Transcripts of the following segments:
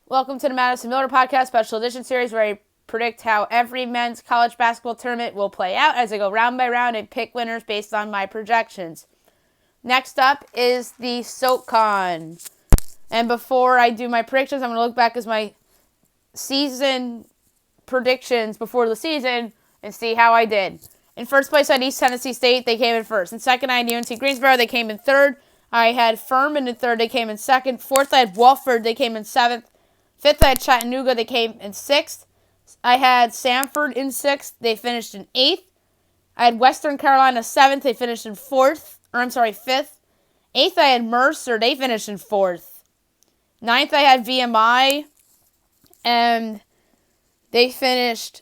Welcome to the Madison Miller Podcast Special Edition Series, where I predict how every men's college basketball tournament will play out as I go round by round and pick winners based on my projections. Next up is the SoCon. And before I do my predictions, I'm going to look back as my season predictions before the season and see how I did. In first place, I had East Tennessee State. They came in first. In second, I had UNC Greensboro. They came in third. I had Furman in third. They came in second. Fourth, I had Wofford. They came in seventh. Fifth, I had Chattanooga. They came in sixth. I had Samford in sixth. They finished in eighth. I had Western Carolina seventh. They finished in fifth. Eighth, I had Mercer. They finished in fourth. Ninth, I had VMI. And they finished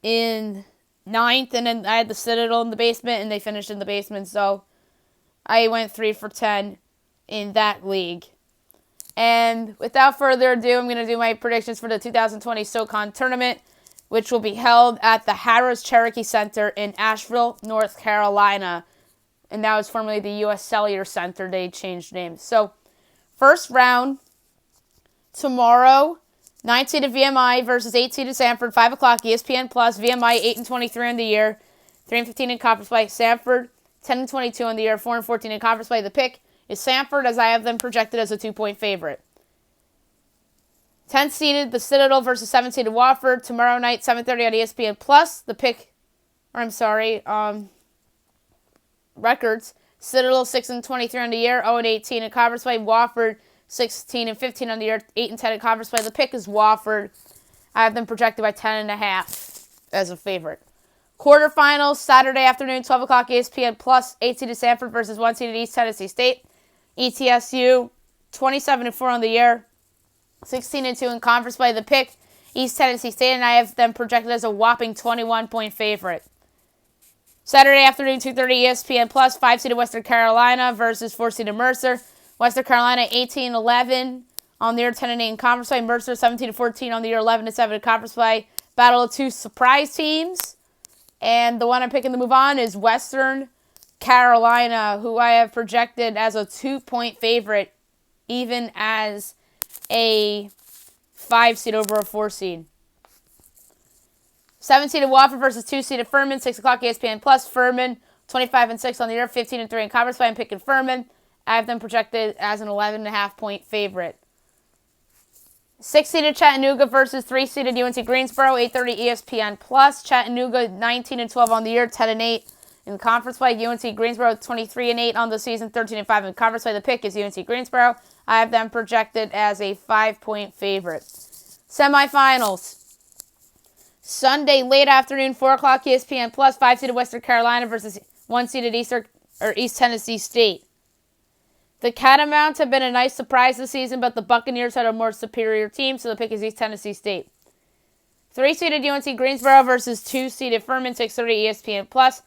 in ninth. And then I had the Citadel in the basement. And they finished in the basement. So I went 3 for 10 in that league. And without further ado, I'm going to do my predictions for the 2020 SoCon tournament, which will be held at the Harrah's Cherokee Center in Asheville, North Carolina. And that was formerly the U.S. Cellular Center. They changed names. So, first round, tomorrow, 9-seeded VMI versus 8-seeded Samford, 5 o'clock, ESPN+. VMI 8-23 on the year, 3-15 in conference play. Samford, 10-22 on the year, 4-14 in conference play. The pick is Samford, as I have them projected as a 2-point favorite. 10-seeded, the Citadel versus 7-seeded Wofford, tomorrow night, 7:30 on ESPN+. The pick, records, Citadel 6-23 on the year, 0-18 in conference play. Wofford 16-15 on the year, 8-10 in conference play. The pick is Wofford. I have them projected by 10.5 as a favorite. Quarterfinals, Saturday afternoon, 12 o'clock, ESPN+. 8-seeded Samford versus 1-seeded East Tennessee State. ETSU, 27-4 on the year, 16-2 in conference play. The pick, East Tennessee State, and I have them projected as a whopping 21-point favorite. Saturday afternoon, 2:30 ESPN+, 5-seeded Western Carolina versus 4-seeded Mercer. Western Carolina, 18-11 on the year, 10-8 in conference play. Mercer, 17-14 on the year, 11-7 in conference play. Battle of two surprise teams. And the one I'm picking to move on is Western Carolina, who I have projected as a 2-point favorite, even as a 5-seed over a 4-seed. 7-seeded Wofford versus 2-seeded Furman, 6 o'clock ESPN+. Furman, 25-6 on the year, 15-3 in conference play. I'm picking Furman. I have them projected as an 11.5-point favorite. 6-seeded Chattanooga versus 3-seeded UNC Greensboro, 8:30 ESPN+. Chattanooga, 19-12 on the year, 10-8 in conference play. UNC Greensboro, 23-8 on the season, 13-5 in conference play. The pick is UNC Greensboro. I have them projected as a 5-point favorite. Semifinals. Sunday, late afternoon, 4 o'clock ESPN+. 5-seeded Western Carolina versus 1-seeded East Tennessee State. The Catamounts have been a nice surprise this season, but the Buccaneers had a more superior team, so the pick is East Tennessee State. 3-seeded UNC Greensboro versus 2-seeded Furman, 6:30 ESPN+.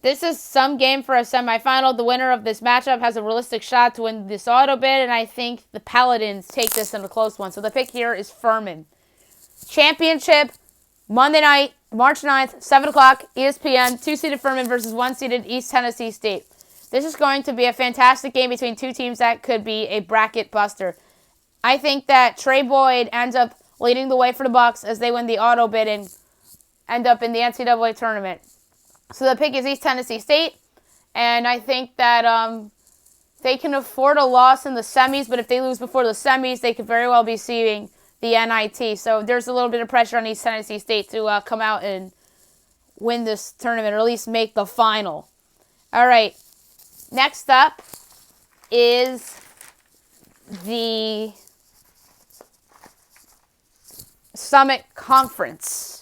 This is some game for a semifinal. The winner of this matchup has a realistic shot to win this auto bid, and I think the Paladins take this in a close one. So the pick here is Furman. Championship, Monday night, March 9th, 7 o'clock, ESPN, 2-seeded Furman versus 1-seeded East Tennessee State. This is going to be a fantastic game between two teams that could be a bracket buster. I think that Trey Boyd ends up leading the way for the Bucks as they win the auto bid and end up in the NCAA tournament. So the pick is East Tennessee State, and I think that they can afford a loss in the semis, but if they lose before the semis, they could very well be seeing the NIT. So there's a little bit of pressure on East Tennessee State to come out and win this tournament, or at least make the final. All right. Next up is the Summit Conference.